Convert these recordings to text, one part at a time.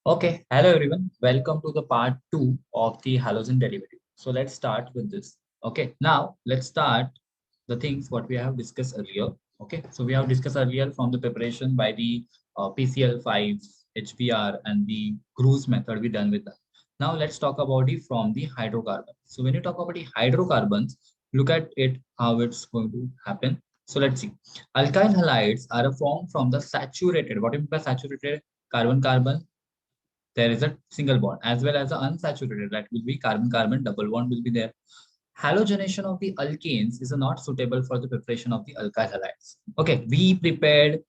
Okay, hello everyone. Welcome to the part two of the halogen derivative. So let's start with this. Okay, now let's start the things what we have discussed earlier. Okay, so we have discussed earlier from the preparation by the PCl5, HBr, and the cruise method we done with that. Now let's talk about it from the hydrocarbons. So when you talk about the hydrocarbons, look at it how it's going to happen. So let's see. Alkyl halides are formed from the saturated. What do you mean by saturated? Carbon-carbon, there is a single bond as well as the unsaturated, that will be carbon carbon double bond will be there. Halogenation of the alkanes is not suitable for the preparation of the alkyl halides. Okay, we prepared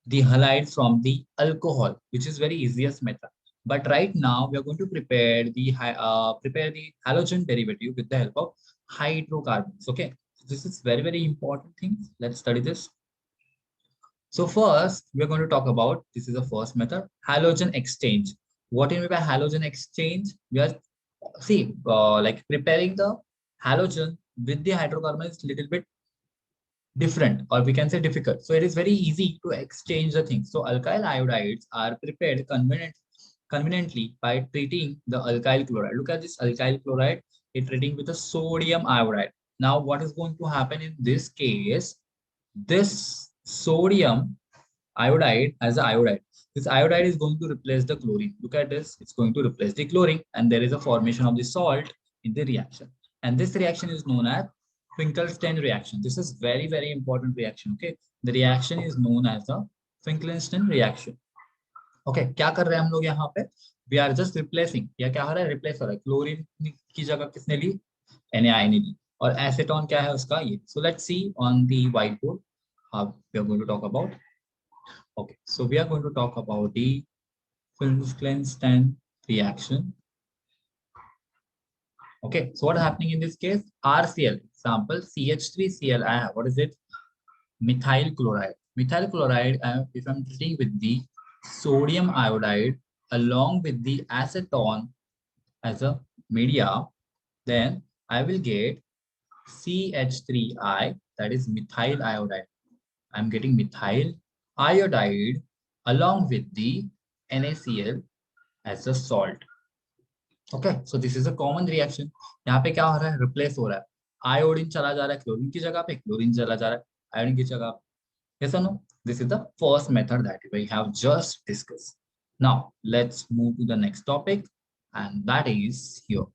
the halides from the alcohol, which is very easiest method, but right now we are going to prepare the halogen derivative with the help of hydrocarbons. Okay, so this is very important thing. Let's study this. So first, we're going to talk about, this is the first method, halogen exchange. What do you mean by halogen exchange? We are, like preparing the halogen with the hydrocarbon is little bit different, or we can say difficult. So it is very easy to exchange the things. So alkyl iodides are prepared conveniently by treating the alkyl chloride. Look at this alkyl chloride, it treating with a sodium iodide. Now what is going to happen in this case? This sodium iodide as a iodide. This iodide is going to replace the chlorine. Look at this, it's going to replace the chlorine, and there is a formation of the salt in the reaction. And this reaction is known as Finkelstein reaction. This is very important reaction. Okay, the reaction is known as the Finkelstein reaction. Okay, क्या कर रहे हैं हम लोग यहाँ पे? We are just replacing, या क्या हो रहा है? Replace हो रहा है. क्लोरीन की जगह किसने ली? NaI ने ली. और एसीटोन क्या है उसका? ये. So let's see on the whiteboard how we are going to talk about. Okay, so we are going to talk about the Finkelstein reaction. Okay, so what happening in this case? RCl, example CH3Cl, I have, what is it? Methyl chloride. Methyl chloride, if I'm treating with the sodium iodide along with the acetone as a media, then I will get CH3I, that is methyl iodide. I'm getting methyl iodide along with the NaCl as a salt. Okay, so this is a common reaction. यहाँ पे क्या हो रहा है? Replace हो रहा है. Iodine चला जा रहा है chlorine की जगह पे, chlorine चला जा रहा है iodine की जगह पे. Yes or no? This is the first method that we have just discussed. Now let's move to the next topic, and that is here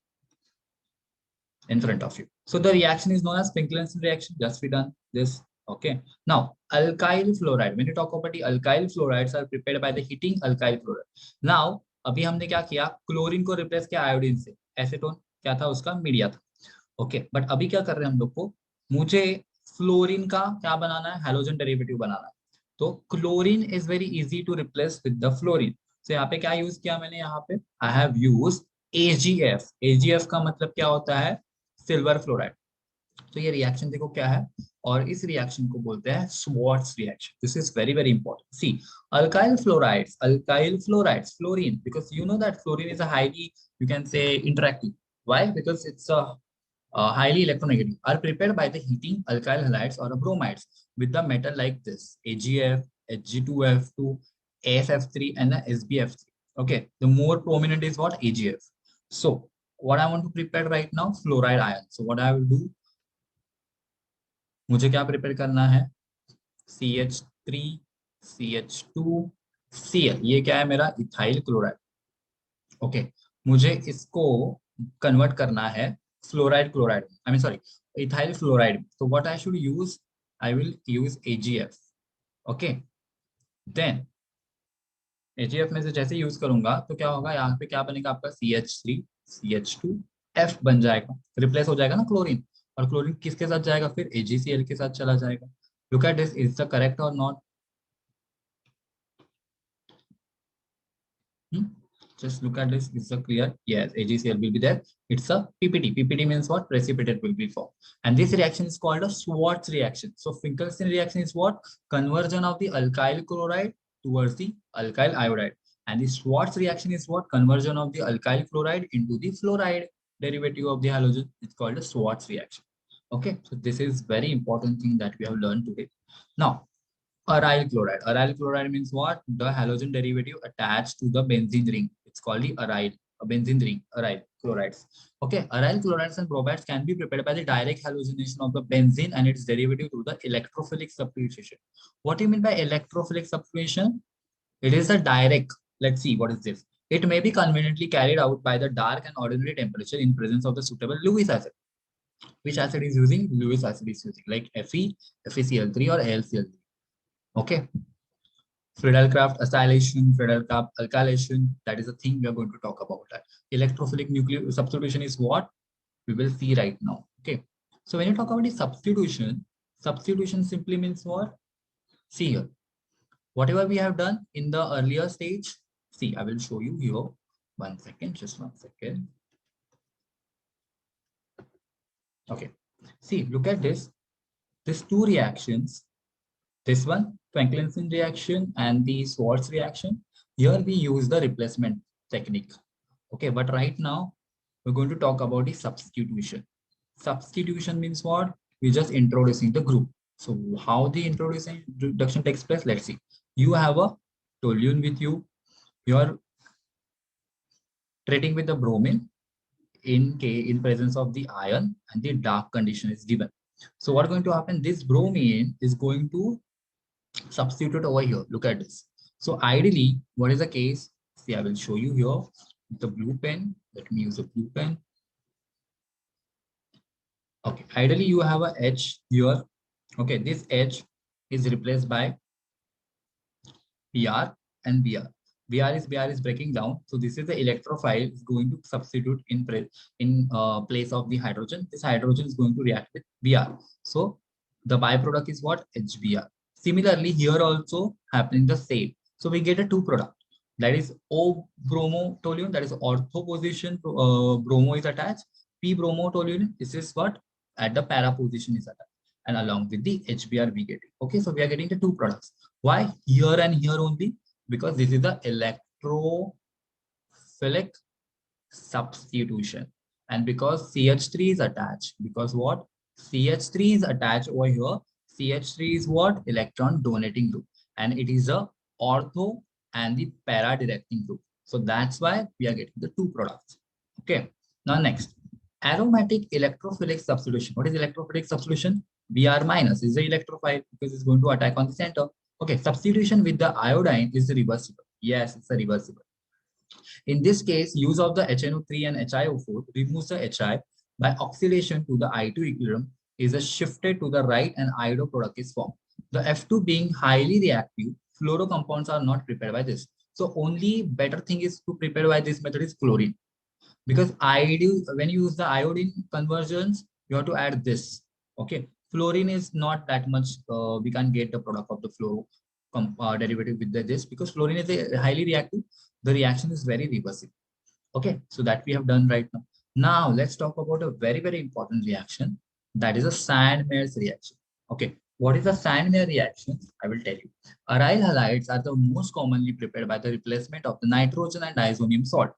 in front of you. So the reaction is known as Finkelstein reaction. Just we done this. Okay. Now alkyl fluoride. When you talk about the alkyl fluorides are prepared by the heating alkyl fluoride. Now अभी हमने क्या किया? Chlorine को replace किया iodine से. Acetone क्या था? उसका मीडिया था. ओके, बट अभी क्या कर रहे हैं हम लोग को? मुझे फ्लोरीन का क्या बनाना है? हैलोजन डेरिवेटिव बनाना है. तो chlorine is very easy to replace with the fluorine. तो यहाँ पे क्या यूज किया मैंने? यहाँ पे I have use AgF. AgF का मतलब क्या होता है? Silver fluoride. तो ये रिएक्शन देखो क्या है, और इस रिएक्शन को बोलते हैं Swarts reaction. This is very important. See, alkyl fluorides, fluorine, because you know that fluorine is a highly, you can say, interactive. Why? Because it's a highly electronegative, are prepared by the heating alkyl halides or bromides with the metal like this: AgF, Hg2F2, AFF3, and the SbF3. Okay, the more prominent is what? AgF. So what I want to prepare right now? Fluoride ion. So what I will do, मुझे क्या prepare करना है? CH3, CH2, Cl. ये क्या है मेरा? Ethyl chloride. Okay, मुझे इसको कन्वर्ट करना है fluoride chloride, I mean sorry, ethyl fluoride. तो what I should use? I will use AgF. Okay, then AgF में से जैसे यूज करूंगा तो क्या होगा? यहाँ पे क्या बनेगा आपका? CH3, CH2F बन जाएगा, रिप्लेस हो जाएगा ना क्लोरीन. और क्लोरीन किसके साथ जाएगा? फिर AgCl के साथ चला जाएगा. Look at this, is the correct और not? Just look at this. Is it clear? Yes, AgCl will be there. It's a PPT. PPT means what? Precipitate will be formed. And this reaction is called a Schwartz reaction. So Finkelstein reaction is what? Conversion of the alkyl chloride towards the alkyl iodide. And the Schwartz reaction is what? Conversion of the alkyl chloride into the fluoride derivative of the halogen. It's called a Schwartz reaction. Okay, so this is very important thing that we have learned today. Now, aryl chloride. Aryl chloride means what? The halogen derivative attached to the benzene ring. It's called the aryl, a benzene ring, aryl chlorides. Okay, aryl chlorides and bromides can be prepared by the direct halogenation of the benzene and its derivative through the electrophilic substitution. What do you mean by electrophilic substitution? It is a direct. Let's see what is this. It may be conveniently carried out by the dark and ordinary temperature in presence of the suitable Lewis acid. Which acid is using? Lewis acid is using like Fe, FeCl3 or AlCl3. Okay. Friedel-Crafts acylation, Friedel-Crafts alkylation. That is the thing we are going to talk about. That electrophilic nuclear substitution is what we will see right now. Okay. So when you talk about the substitution, substitution simply means what? See here. Whatever we have done in the earlier stage, see, I will show you here. 1 second, just 1 second. Okay. See, look at this. These two reactions, this one, Franklin reaction and the Schwarz reaction. Here we use the replacement technique. Okay, but right now we're going to talk about the substitution. Substitution means what? We're just introducing the group. So how the introduction takes place, let's see. You have a toluene with you. You're treating with the bromine in presence of the iron, and the dark condition is given. So what's going to happen? This bromine is going to substitute over here. Look at this. So ideally, what is the case? See, I will show you here the blue pen. Let me use a blue pen. Okay, ideally you have a H here. Okay, this H is replaced by Br and Br. Br is breaking down. So this is the electrophile is going to substitute in place of the hydrogen. This hydrogen is going to react with Br. So the byproduct is what? HBr. Similarly, here also happening the same. So we get a two product. That is O bromotoluene. That is ortho position. Bromo is attached. P bromotoluene. This is what at the para position is attached. And along with the HBr we get it. Okay, so we are getting the two products. Why here and here only? Because this is the electrophilic substitution. And because CH3 is attached, because what? CH3 is attached over here. CH3 is what? Electron donating group. And it is a ortho and the para directing group. So that's why we are getting the two products. Okay. Now next, aromatic electrophilic substitution. What is electrophilic substitution? Br minus is the electrophile because it's going to attack on the center. Okay, substitution with the iodine is reversible. Yes, it's a reversible. In this case, use of the HNO3 and HiO4 removes the Hi by oxidation to the I2 equilibrium is shifted to the right and iodo product is formed. The F2 being highly reactive, fluoro compounds are not prepared by this. So only better thing is to prepare by this method is chlorine. Because when you use the iodine conversions, you have to add this. Okay, fluorine is not that much. We can't get the product of the fluoro derivative with this because fluorine is a highly reactive. The reaction is very reversible. Okay, so that we have done right now. Now let's talk about a very, very important reaction. That is a Sandmeyer's reaction. Okay, what is a Sandmeyer reaction? I will tell you. Aryl halides are the most commonly prepared by the replacement of the nitrogen and diazonium salt.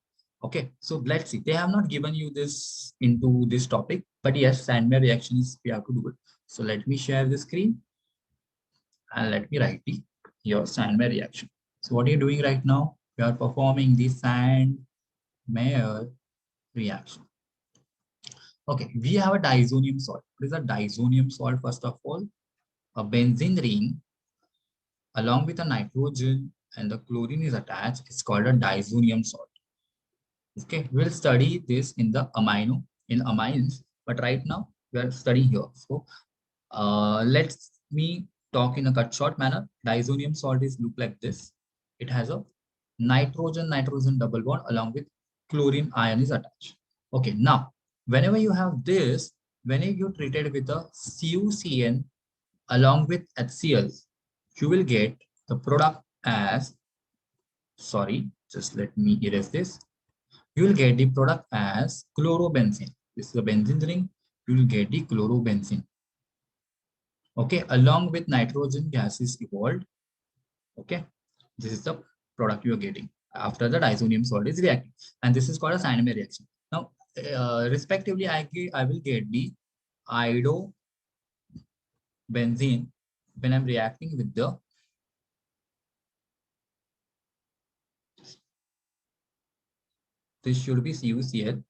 Okay, so let's see. They have not given you this into this topic, but yes, Sandmeyer reaction is we have to do it. So let me share the screen and let me write your Sandmeyer reaction. So what are you doing right now? We are performing the Sandmeyer reaction. Okay, we have a diazonium salt. What is a diazonium salt? First of all, a benzene ring along with a nitrogen and the chlorine is attached. It's called a diazonium salt. Okay, we'll study this in the amines, but right now we are studying here. So let me talk in a cut short manner. Diazonium salt is look like this. It has a nitrogen double bond along with chlorine ion is attached. Okay, now whenever you have this, whenever you treat it with a CuCN along with HCl, you will get the product as, sorry, just let me erase this. You will get the product as chlorobenzene. This is a benzene ring. You will get the chlorobenzene. Okay, along with nitrogen gases evolved. Okay, this is the product you are getting after the diazonium salt is reacting, and this is called a Sandmeyer reaction. Now, respectively, I will get the iodo benzene when I'm reacting with the . this should be CuCl,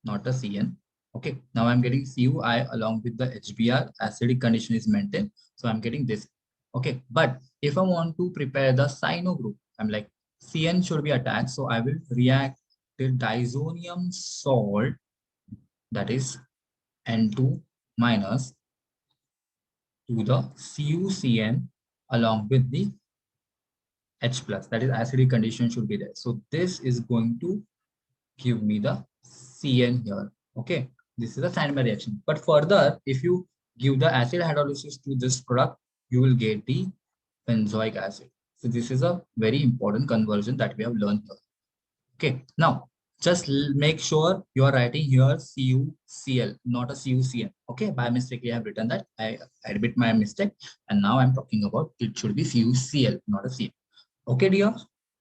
not a CN. Okay, now I'm getting CuI along with the HBr, acidic condition is maintained. So I'm getting this. Okay, but if I want to prepare the cyano group, I'm like CN should be attached. So I will react the disonium salt, that is N2 minus, to the CuCN along with the H plus, that is acidic condition should be there. So this is going to give me the CN here. Okay, this is a Sandberg reaction. But further, if you give the acid hydrolysis to this product, you will get the benzoic acid. So this is a very important conversion that we have learned here. Okay, now just make sure you are writing here CuCl, not a CuCN. Okay, by mistake I have written that. I admit my mistake, and now I'm talking about it should be CuCl, not a CN. Okay, dear.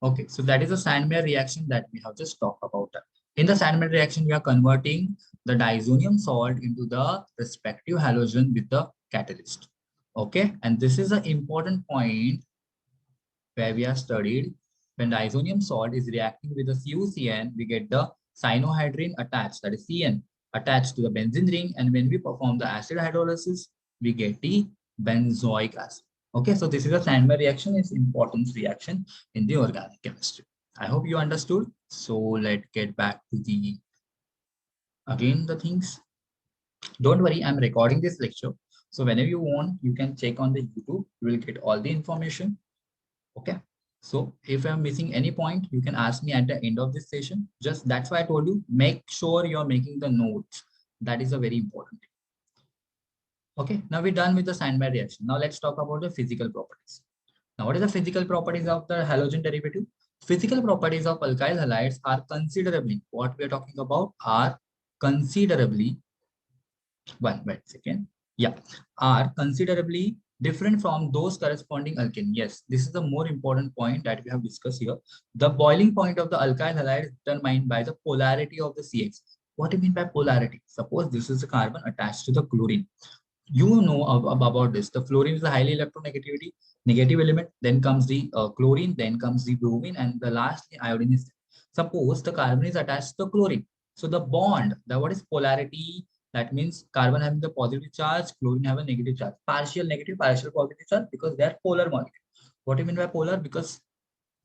Okay, so that is a Sandmeyer reaction that we have just talked about. In the Sandmeyer reaction, we are converting the disonium salt into the respective halogen with the catalyst. Okay, and this is an important point where we have studied when disonium salt is reacting with the CuCN, we get the cyanohydrin attached, that is CN, attached to the benzene ring. And when we perform the acid hydrolysis, we get the benzoic acid. Okay, so this is a Sandberg reaction, it's important reaction in the organic chemistry. I hope you understood. So let's get back to the, again, the things. Don't worry, I'm recording this lecture. So whenever you want, you can check on the YouTube, you will get all the information. Okay. So if I'm missing any point, you can ask me at the end of this session. Just that's why I told you, make sure you're making the notes. That is a very important thing. Okay, now we're done with the Sandberg reaction. Now let's talk about the physical properties. Now, what is the physical properties of the halogen derivative? Physical properties of alkyl halides are considerably, what we are talking about are considerably, wait second. Yeah, are considerably different from those corresponding alkane. Yes, this is the more important point that we have discussed here. The boiling point of the alkyl halide is determined by the polarity of the CX. What do you mean by polarity? Suppose this is a carbon attached to the chlorine. You know about this. The fluorine is the highly electronegativity, negative element. Then comes the chlorine, then comes the bromine, and the last the iodine is. Suppose the carbon is attached to the chlorine. So the bond, what is polarity? That means carbon having the positive charge, chlorine have a negative charge. Partial negative, partial positive charge because they are polar molecule. What do you mean by polar? Because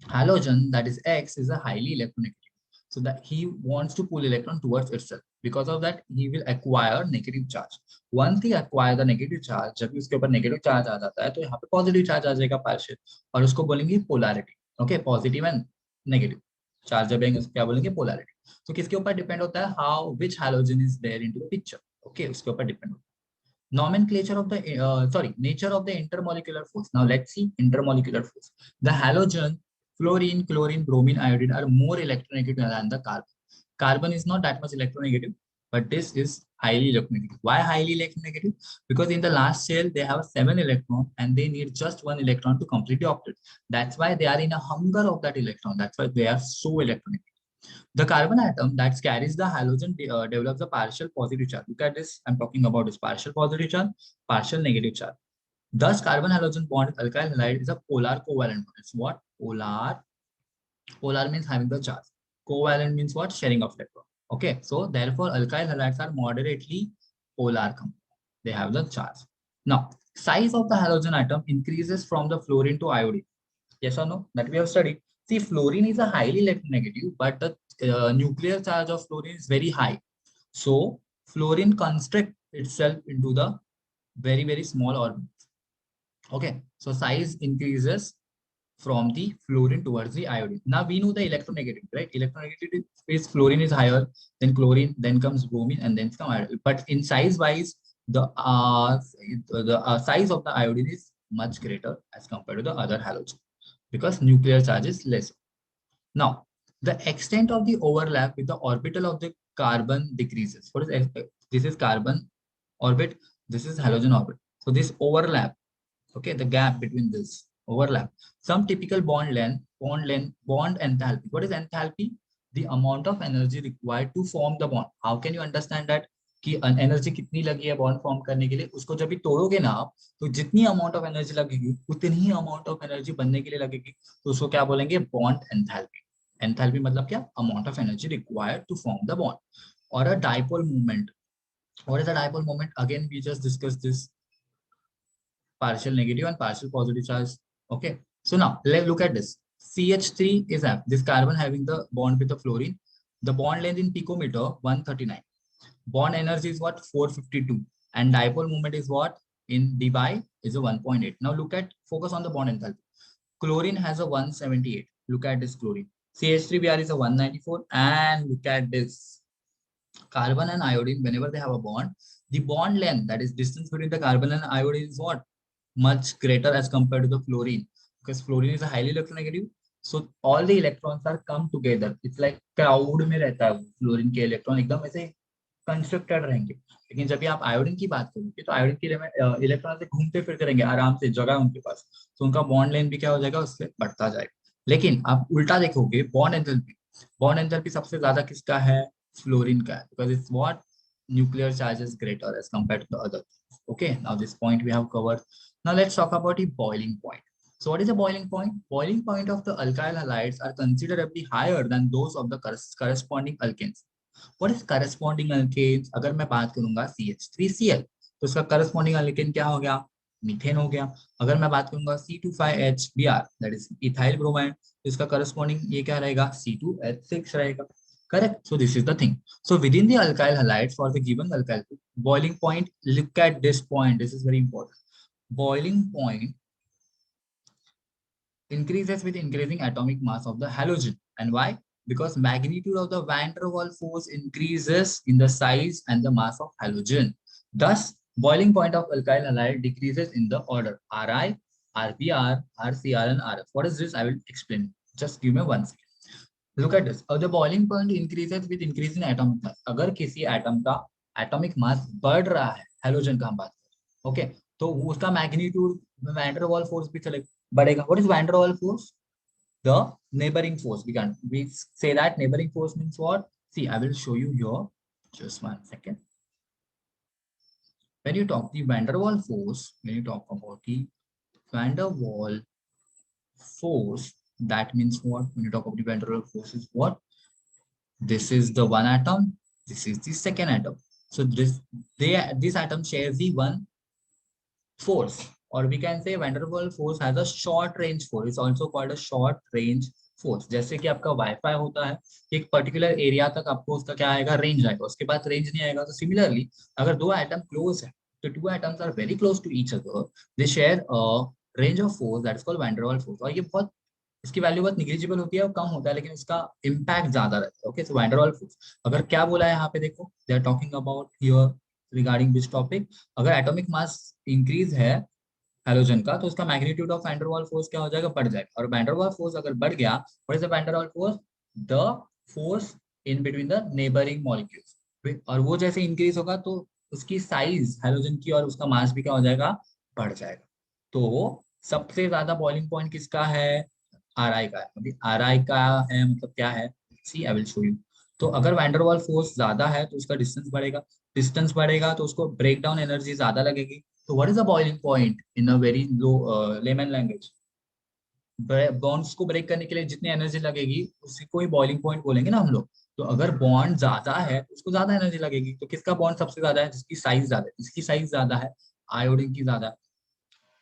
halogen, that is X, is a highly electronegative. So that he wants to pull electron towards itself. Because of that, he will acquire negative charge. Once he acquire the negative charge, जब भी उसके ऊपर negative charge आ जाता है, तो यहाँ पे positive charge आ जाएगा partial, और उसको बोलेंगे polarity. Okay, positive and negative charge जब आएंगे, क्या बोलेंगे polarity. तो किसके ऊपर depend होता है? How which halogen is there into the picture. Okay, उसके ऊपर depend होता है. Nomenclature of the nature of the intermolecular force. Now let's see intermolecular force. The halogen, fluorine, chlorine, bromine, iodine are more electronegative than the carbon. Carbon is not that much electronegative, but this is highly electronegative. Why highly electronegative? Because in the last shell they have 7 electrons and they need just 1 electron to complete the octet. That's why they are in a hunger of that electron. That's why they are so electronegative. The carbon atom that carries the halogen develops a partial positive charge. Look at this. I'm talking about this partial positive charge, partial negative charge. Thus, carbon halogen bond with alkyl halide is a polar covalent bond. It's what? Polar. Polar means having the charge. Covalent means what? Sharing of electron. Okay. So therefore, alkyl halides are moderately polar compound. They have the charge. Now, size of the halogen atom increases from the fluorine to iodine. Yes or no? That we have studied. See, fluorine is a highly electronegative, but the nuclear charge of fluorine is very high. So fluorine constricts itself into the very, very small orbits. Okay, so size increases from the fluorine towards the iodine. Now we know the electronegativity, right? Electronegativity is fluorine is higher, then chlorine, then comes bromine, and then comes iodine. But in size wise, the size of the iodine is much greater as compared to the other halogen because nuclear charge is less. Now, the extent of the overlap with the orbital of the carbon decreases. What is this? Is carbon orbit. This is halogen orbit. So this overlap, okay, the gap between this overlap. Some typical bond length, bond enthalpy. What is enthalpy? The amount of energy required to form the bond. How can you understand that? कि energy कितनी लगी है bond form करने के लिए, उसको जब भी तोड़ोगे ना आप, तो जितनी अमाउंट ऑफ एनर्जी लगेगी उतनी ही अमाउंट ऑफ एनर्जी बनने के लिए लगेगी, तो उसको क्या बोलेंगे? Bond enthalpy. एंथैल्पी मतलब क्या, amount of energy required to form the bond. और a dipole movement, what is a dipole moment? Again, we just discussed this, partial negative and partial positive charge. Okay, so now let's look at this. CH3 is this carbon having the bond with the fluorine. The bond length in picometer 139. Bond energy is what, 452, and dipole moment is what, in d by is a 1.8. Now look at, focus on the bond enthalpy. Chlorine has a 178. Look at this chlorine. CH3Br is a 194, and look at this carbon and iodine. Whenever they have a bond, the bond length, that is distance between the carbon and iodine, is what, much greater as compared to the fluorine, because fluorine is a highly electronegative. So all the electrons are come together. It's like crowd में रहता है fluorine के electron, एकदम ऐसे constructed रहेंगे. लेकिन जब भी आप आयोडीन की बात करोगे तो आयोडीन के इलेक्ट्रॉन से घूमते फिरते रहेंगे आराम से, जगह उनके पास, तो उनका बॉन्ड लेंथ भी क्या हो जाएगा, उससे बढ़ता जाएगा. लेकिन आप उल्टा देखोगे, बॉन्ड एंथैल्पी, बॉन्ड एंथैल्पी सबसे ज्यादा किसका है, फ्लोरीन का है, because it's what, nuclear charge is greater as compared to the other. Okay, now this point we have covered. Now let's talk about the boiling point. So what is the boiling point? Boiling point of the alkyl halides are considerably higher than those of the corresponding alkanes. What is corresponding alkanes? अगर मैं बात करूंगा CH3Cl, तो उसका corresponding alkane क्या हो गया, methane हो गया. अगर मैं बात करूंगा C25HBr, that is ethyl bromide, तो इसका corresponding ये क्या रहेगा, C2H6 रहेगा. Correct. So this is the thing. So within the alkyl halides for the given alkyl group, boiling point, look at this point. This is very important. Boiling point increases with increasing atomic mass of the halogen. And why? Because magnitude of the van der Waals force increases in the size and the mass of halogen. Thus, boiling point of alkyl halide decreases in the order Ri, RBr, RCr, and Rf. What is this? I will explain. Just give me 1 second. Look at this. The boiling point increases with increasing atomic mass. अगर किसी atom का atomic mass बढ़ रहा है, halogen का हम बात करें, ओके, तो उसका magnitude van der Waals force भी चले बढ़ेगा. What is van der Waals force? The neighboring force. We say that neighboring force means what? See, I will show you here. Just 1 second. When you talk the van der Waal force, when you talk about the van der Waal force, that means what? When you talk about the van der Waal force is what? This is the one atom. This is the second atom. So this atom shares the one force, or we can say van der Waal force has a short range force. It's also called a short range force. जैसे कि आपका wifi होता है, एक particular area तक आपको उसका क्या आएगा, रेंज आएगा, उसके बाद रेंज नहीं आएगा. तो सिमिलरली अगर दो एटम क्लोज है, तो two atoms are very close to each other, they share a range of force, that is called van der Waals force. और ये बहुत, इसकी वैल्यू बहुत निग्लिजिबल होती है और कम होता है, लेकिन इसका इम्पैक्ट ज्यादा रहता है. Okay, so when der Waals force अगर क्या बोला है यहाँ पे, देखो they are talking about here regarding this topic. अगर एटॉमिक मास इंक्रीज है हेलोजन का, तो उसका magnitude of van der Waals force क्या हो जाएगा, बढ़ जाएगा. और वैन डर वाल फोर्स अगर बढ़ गया, what is the van der Waals force? The force in between the neighbouring molecules. और वो जैसे इंक्रीज होगा तो उसकी साइज हेलोजन की और उसका मास भी क्या हो जाएगा, बढ़ जाएगा. तो सबसे ज्यादा बॉइलिंग पॉइंट किसका है, आर आई का है. अभी आर आई का है मतलब क्या है, सी आई विल शो यू. तो अगर वैन डर वाल फोर्स ज्यादा है तो उसका डिस्टेंस बढ़ेगा, डिस्टेंस बढ़ेगा तो उसको ब्रेक डाउन एनर्जी ज्यादा लगेगी. तो what is the boiling point in a very low layman language? Bonds को ब्रेक करने के लिए जितनी एनर्जी लगेगी उसी को ही बॉइलिंग पॉइंट बोलेंगे ना हम लोग. तो अगर बॉन्ड ज्यादा है तो उसको ज्यादा एनर्जी लगेगी. तो किसका बॉन्ड सबसे ज्यादा है, जिसकी साइज ज्यादा है, जिसकी साइज ज्यादा है, आयोडीन की ज्यादा है.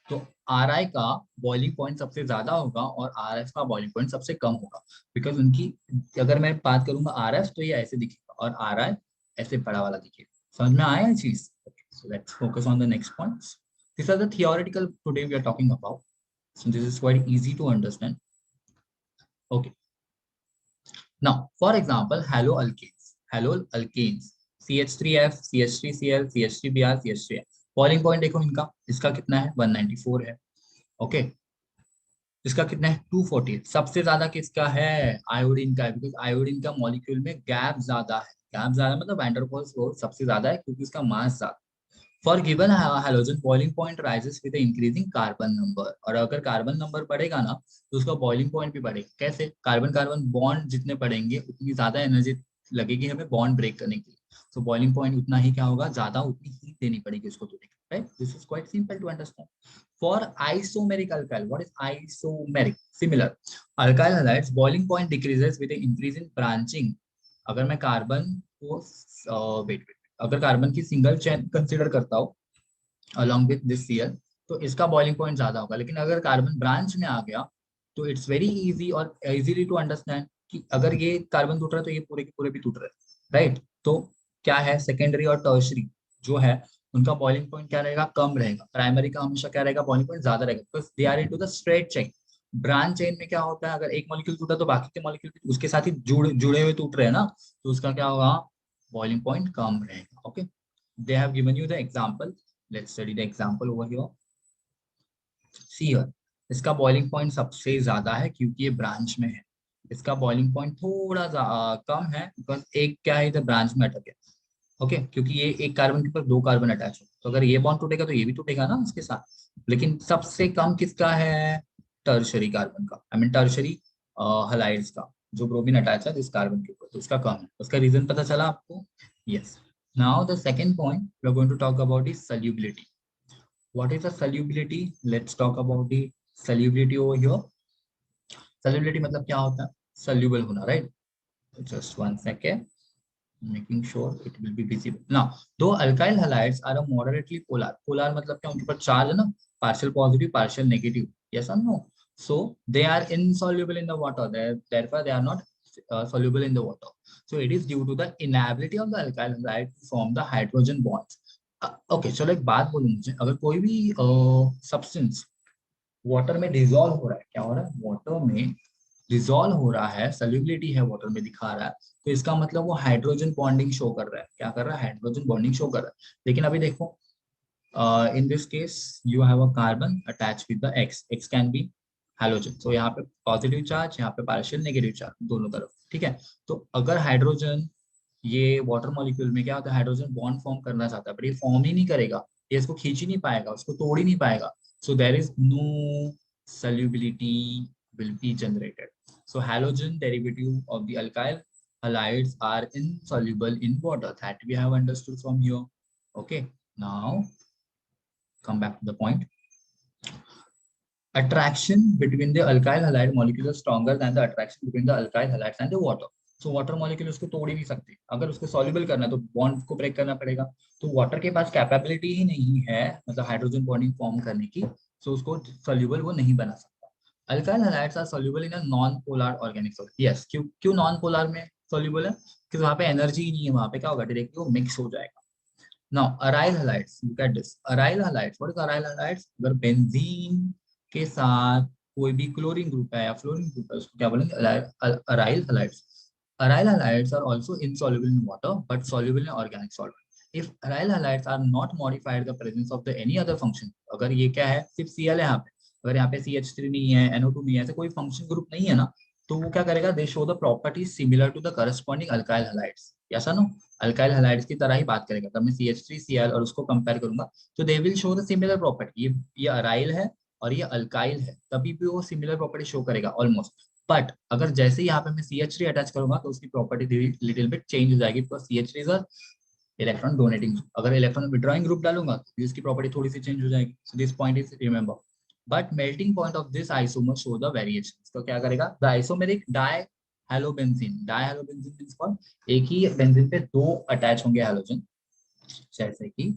तो आर आई का बॉइलिंग पॉइंट सबसे ज्यादा होगा और आर एफ का बॉइलिंग पॉइंट सबसे कम होगा, बिकॉज उनकी, अगर मैं बात करूंगा आर एफ तो ये ऐसे दिखेगा और आर आई ऐसे बड़ा वाला दिखेगा. समझ में आया ये चीज? So let's focus on the next points. These are the theoretical today we are talking about. So this is quite easy to understand. Okay. Now, for example, haloalkanes. Haloalkanes. CH3F, CH3Cl, CH3Br, CH3F. Boiling point देखो इनका, इसका कितना है, 194 है. Okay, इसका कितना है, 248. सबसे ज्यादा किसका है, आयोडीन का है, बिकॉज आयोडीन का मॉलिक्यूल में गैप ज्यादा है. गैप ज्यादा मतलब वैन डर वाल्स फोर्स सबसे ज्यादा है क्योंकि इसका मास ज्यादा. For given halogen boiling point rises with increasing carbon number. और अगर कार्बन नंबर बढ़ेगा ना तो उसका बॉइलिंग पॉइंट भी बढ़ेगा. कैसे? कार्बन कार्बन बॉन्ड जितने बढ़ेंगे उतनी ज्यादा एनर्जी लगेगी हमें बॉन्ड ब्रेक करने के लिए. तो बॉइलिंग पॉइंट उतना ही क्या होगा, ज्यादा, उतनी हीट देनी पड़ेगी उसको तोड़ने के लिए. right? This is quite simple to understand. For isomeric alkyl, what is isomeric? Similar. Alkyl halides boiling point decreases with an increase in branching. अगर मैं कार्बन को वेट अगर कार्बन की सिंगल चेन कंसीडर करता हूँ along with this Cl, तो इसका boiling point ज्यादा होगा. लेकिन अगर कार्बन ब्रांच में आ गया तो इट्स वेरी इजी और इजीली टू अंडरस्टैंड कि अगर ये कार्बन टूट रहा है तो ये पूरे के पूरे भी टूट रहे हैं, राइट? तो क्या है, सेकेंडरी और टर्शरी जो है उनका बॉइलिंग पॉइंट क्या रहेगा, कम रहेगा. प्राइमरी का हमेशा क्या रहेगा, बॉइलिंग पॉइंट ज्यादा रहेगा, because they are into the straight chain. Branch chain में क्या होता है, अगर एक मॉलिक्यूल टूटा तो बाकी के मॉलिक्यूल उसके साथ ही जुड़े हुए टूट रहे हैं ना, तो उसका क्या होगा, बॉइलिंग पॉइंट कम रहेगा. Okay, they have given you the example. Let's study the example over here. See here, इसका बॉइलिंग पॉइंट सबसे ज्यादा है क्योंकि ये ब्रांच में है. इसका बॉइलिंग पॉइंट थोड़ा कम है बिकॉज एक क्या है, इधर ब्रांच में अटक है. ओके, क्योंकि ये एक कार्बन के ऊपर दो कार्बन अटैच है, तो अगर ये बॉन्ड टूटेगा तो ये भी टूटेगा ना उसके साथ. लेकिन सबसे कम किसका है, टर्शरी कार्बन का, आई मीन टर्शरी हलाइड्स का, जो ब्रोमीन अटैच है इस कार्बन के ऊपर, तो उसका कम है. उसका रीजन पता चला आपको? Yes. Now the second point we are going to talk about is solubility. What is the solubility? Let's talk about the solubility over here. Solubility मतलब क्या होता है, soluble होना, right? Just one second, making sure it will be visible. Now, though alkyl halides are a moderately polar. Polar मतलब क्या, उनके ऊपर charge है ना, partial positive, partial negative. Yes or no? So they are insoluble in the water. Therefore, they are not soluble in the water. So it is due to the inability of the alkyl halide to form the hydrogen bonds. Okay, चलो एक बात बोलूं, मुझे अगर कोई भी substance water में dissolve हो रहा है, क्या हो रहा है, वाटर में डिजोल्व हो रहा है, सॉल्युबिलिटी है वाटर में दिखा रहा है, तो इसका मतलब वो हाइड्रोजन बॉन्डिंग शो कर रहा है. क्या कर रहा है, हाइड्रोजन बॉन्डिंग शो कर रहा है. लेकिन अभी देखो, in this case you have a carbon attach with the x. X can be halogen. तो यहाँ पे पॉजिटिव चार्ज, यहाँ पे पार्शियल नेगेटिव चार्ज, दोनों तरफ. ठीक है, तो अगर हाइड्रोजन ये वाटर मॉलिक्यूल में क्या होता है, हाइड्रोजन बॉन्ड फॉर्म करना चाहता है, बट ये फॉर्म ही नहीं करेगा, ये इसको खींच ही नहीं पाएगा, उसको तोड़ ही नहीं पाएगा. So there is no solubility will be generated. So halogen derivative of the alkyl halides are insoluble in water, that we have understood from here. Okay, now come back to the point. Attraction between the alkyl halide molecule is stronger than the attraction between the alkyl halides and the water. So water molecule उसको तोड़ ही नहीं सकते. अगर उसको soluble करना है तो bond को break करना पड़ेगा. तो water के पास capability ही नहीं है, मतलब hydrogen bonding form करने की, so उसको soluble वो नहीं बना सकता. Alkyl halides are soluble in a non-polar organic solid. Yes, क्यों non-polar में soluble है? क्योंकि वहाँ पे energy ही नहीं है, वहाँ पे क्या होगा, directly वो mix हो जाएगा. Now aryl halides, look at this. Aryl halides, what is aryl halides? अगर benzene के साथ कोई भी क्लोरीन ग्रुप है या फ्लोरीन ग्रुप है, उसको क्या बोलेंगे, aryl halides. Aryl halides are also insoluble in water but soluble in organic solvent. If aryl halides are not modified the presence of the any other function, अगर ये क्या है, सिर्फ Cl है यहाँ पे, अगर यहाँ पे CH3 नहीं है, NO2 नहीं है, ऐसे कोई फंक्शन ग्रुप नहीं है ना, तो वो क्या करेगा, they show the property similar to the corresponding alkyl halides. ऐसा नो, अल्काइल हैलाइड्स की तरह ही बात करेगा. तब मैं CH3 Cl और उसको कंपेयर करूंगा तो they will show the similar property. ये अराइल है और ये अल्काइल है, तभी भी वो सिमिलर प्रॉपर्टी शो करेगा ऑलमोस्ट. बट अगर जैसे ही यहाँ पे मैं CH3 अटैच करूंगा तो उसकी प्रॉपर्टी लिटिल बिट चेंज हो जाएगी, because CH3 is electron donating. अगर इलेक्ट्रॉन विड्रॉइंग ग्रुप डालूंगा तो इसकी प्रॉपर्टी थोड़ी सी चेंज हो जाएगी. So this point is remember. But melting point of this isomer show the variation. तो क्या करेगा, the isomeric di halobenzene. Di halobenzene means what, एक ही बेंजीन पे दो अटैच होंगे हेलोजन, जैसे कि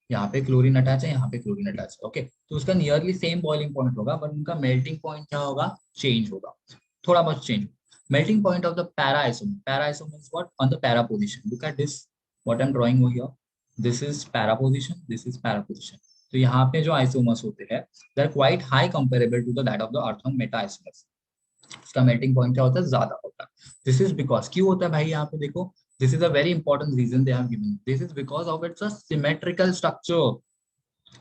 यहाँ पे क्लोरीन अटैच है, यहाँ पे क्लोरीन अटैच है. ओके, तो उसका नियरली सेम बॉइलिंग पॉइंट होगा, बट उनका मेल्टिंग पॉइंट क्या होगा, चेंज होगा, थोड़ा बहुत change. Melting point of the para isomer. Para isomer means what, on the para position. Look at this, what I am drawing over here. This is para position, this is para position. तो यहाँ पे जो isomers होते हैं they are quite high comparable to the that of the ortho Meta isomers. इसका melting point क्या होता है, ज्यादा होता है. दिस इज बिकॉज, क्यों होता है भाई, यहाँ पे देखो, this is a very important reason they have given. This is because of its a symmetrical structure.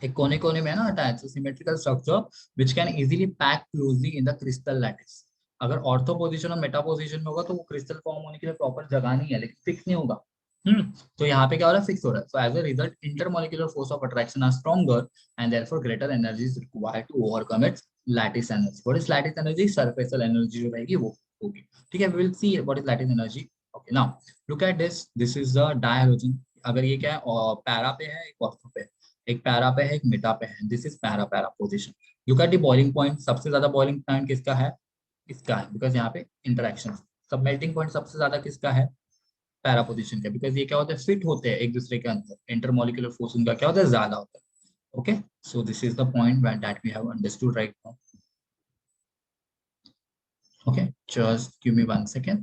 एक कोने कोने में है ना attach, symmetrical structure which can easily pack closely in the crystal lattice. अगर ऑर्थो पोजीशन और Meta position में होगा तो वो क्रिस्टल फॉर्म होने के लिए प्रॉपर जगह नहीं है, लेकिन फिक्स नहीं होगा. तो यहाँ पे क्या हो रहा है, फिक्स हो रहा है. So as a result intermolecular force of attraction are stronger and therefore greater energy is required to overcome its lattice energy. What is lattice energy, surficial energy जो रहेगी वो होगी. ठीक है, we will see what is lattice energy. Okay, now look at this. This is the dihydrogen. अगर ये क्या है, पैरा पे है, एक ऑर्थो पे. एक पैरा पे है, एक मेटा पे है। This is para para position. Look at the boiling point, सबसे ज्यादा बॉइलिंग पॉइंट किसका है? इसका है, बिकॉज यहाँ पे इंटरेक्शन। सब मेल्टिंग पॉइंट सबसे ज्यादा किसका है? पैरा पोजिशन का, बिकॉज ये क्या होता है, फिट होते हैं एक दूसरे के अंदर, इंटरमोलिकुलर फोर्स उनका क्या होता है, ज्यादा होता है। Okay, so this is the point that we have understood right now. Okay, just give me 1 second.